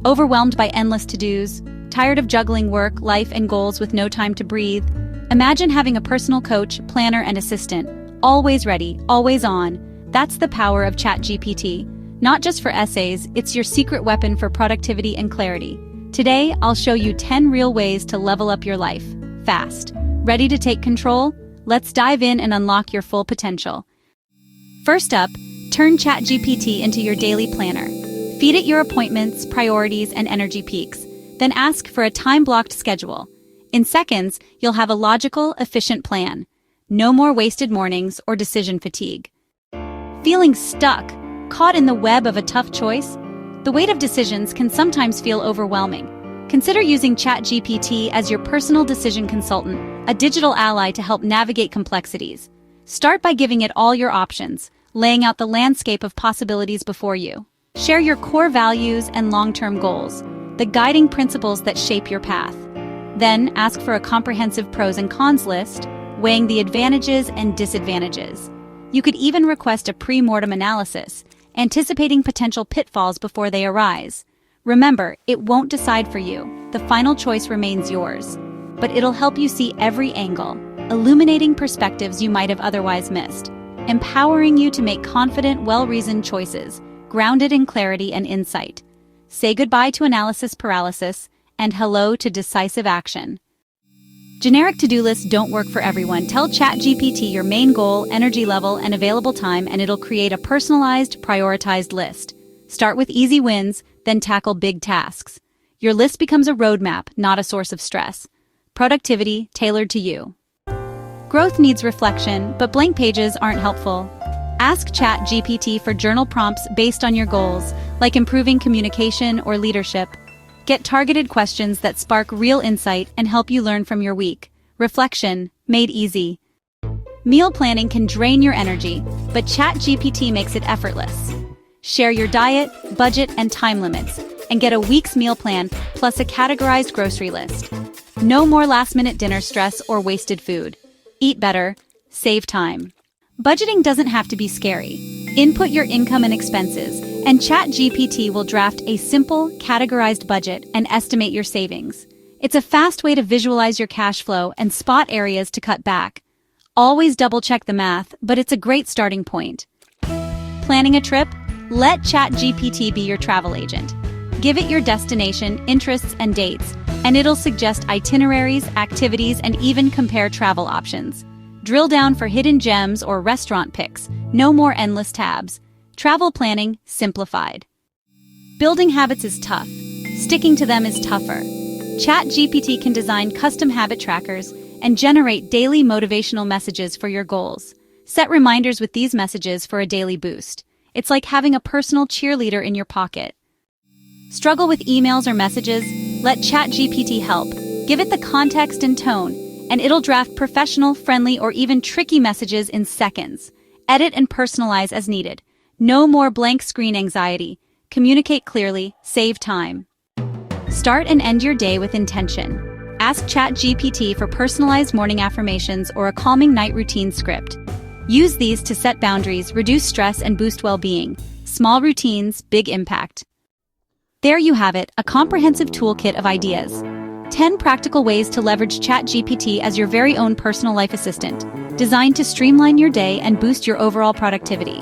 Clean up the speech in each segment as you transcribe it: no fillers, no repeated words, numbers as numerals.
Overwhelmed by endless to-dos? Tired of juggling work, life, and goals with no time to breathe? Imagine having a personal coach, planner, and assistant, always ready, always on. That's the power of ChatGPT. Not just for essays, it's your secret weapon for productivity and clarity. Today, I'll show you 10 real ways to level up your life, fast. Ready to take control? Let's dive in and unlock your full potential. First up, turn ChatGPT into your daily planner. Feed it your appointments, priorities, and energy peaks. Then ask for a time-blocked schedule. In seconds, you'll have a logical, efficient plan. No more wasted mornings or decision fatigue. Feeling stuck? Caught in the web of a tough choice? The weight of decisions can sometimes feel overwhelming. Consider using ChatGPT as your personal decision consultant, a digital ally to help navigate complexities. Start by giving it all your options, laying out the landscape of possibilities before you. Share your core values and long-term goals, the guiding principles that shape your path. Then ask for a comprehensive pros and cons list, weighing the advantages and disadvantages. You could even request a pre-mortem analysis, anticipating potential pitfalls before they arise. Remember, it won't decide for you. The final choice remains yours. But it'll help you see every angle, illuminating perspectives you might have otherwise missed, empowering you to make confident, well-reasoned choices, grounded in clarity and insight. Say goodbye to analysis paralysis and hello to decisive action. Generic to-do lists don't work for everyone. Tell ChatGPT your main goal, energy level, and available time, and it'll create a personalized, prioritized list. Start with easy wins, then tackle big tasks. Your list becomes a roadmap, not a source of stress. Productivity tailored to you. Growth needs reflection, but blank pages aren't helpful. Ask ChatGPT for journal prompts based on your goals, like improving communication or leadership. Get targeted questions that spark real insight and help you learn from your week. Reflection, made easy. Meal planning can drain your energy, but ChatGPT makes it effortless. Share your diet, budget, and time limits, and get a week's meal plan plus a categorized grocery list. No more last-minute dinner stress or wasted food. Eat better, save time. Budgeting doesn't have to be scary. Input your income and expenses, and ChatGPT will draft a simple, categorized budget and estimate your savings. It's a fast way to visualize your cash flow and spot areas to cut back. Always double-check the math, but it's a great starting point. Planning a trip? Let ChatGPT be your travel agent. Give it your destination, interests, and dates, and it'll suggest itineraries, activities, and even compare travel options. Drill down for hidden gems or restaurant picks. No more endless tabs. Travel planning simplified. Building habits is tough. Sticking to them is tougher. ChatGPT can design custom habit trackers and generate daily motivational messages for your goals. Set reminders with these messages for a daily boost. It's like having a personal cheerleader in your pocket. Struggle with emails or messages? Let ChatGPT help. Give it the context and tone, and it'll draft professional, friendly, or even tricky messages in seconds. Edit and personalize as needed. No more blank screen anxiety. Communicate clearly, save time. Start and end your day with intention. Ask ChatGPT for personalized morning affirmations or a calming night routine script. Use these to set boundaries, reduce stress, and boost well-being. Small routines, big impact. There you have it, a comprehensive toolkit of ideas. 10 practical ways to leverage ChatGPT as your very own personal life assistant, designed to streamline your day and boost your overall productivity.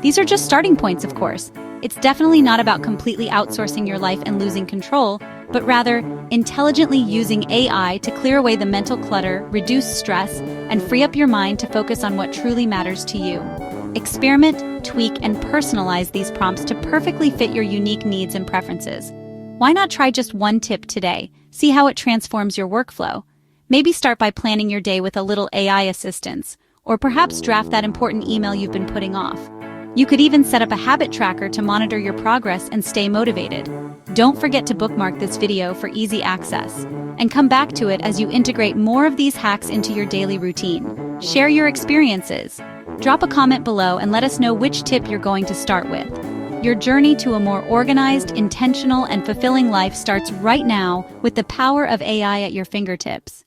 These are just starting points, of course. It's definitely not about completely outsourcing your life and losing control, but rather intelligently using AI to clear away the mental clutter, reduce stress, and free up your mind to focus on what truly matters to you. Experiment, tweak, and personalize these prompts to perfectly fit your unique needs and preferences. Why not try just one tip today? See how it transforms your workflow. Maybe start by planning your day with a little AI assistance, or perhaps draft that important email you've been putting off. You could even set up a habit tracker to monitor your progress and stay motivated. Don't forget to bookmark this video for easy access, and come back to it as you integrate more of these hacks into your daily routine. Share your experiences. Drop a comment below and let us know which tip you're going to start with. Your journey to a more organized, intentional, and fulfilling life starts right now with the power of AI at your fingertips.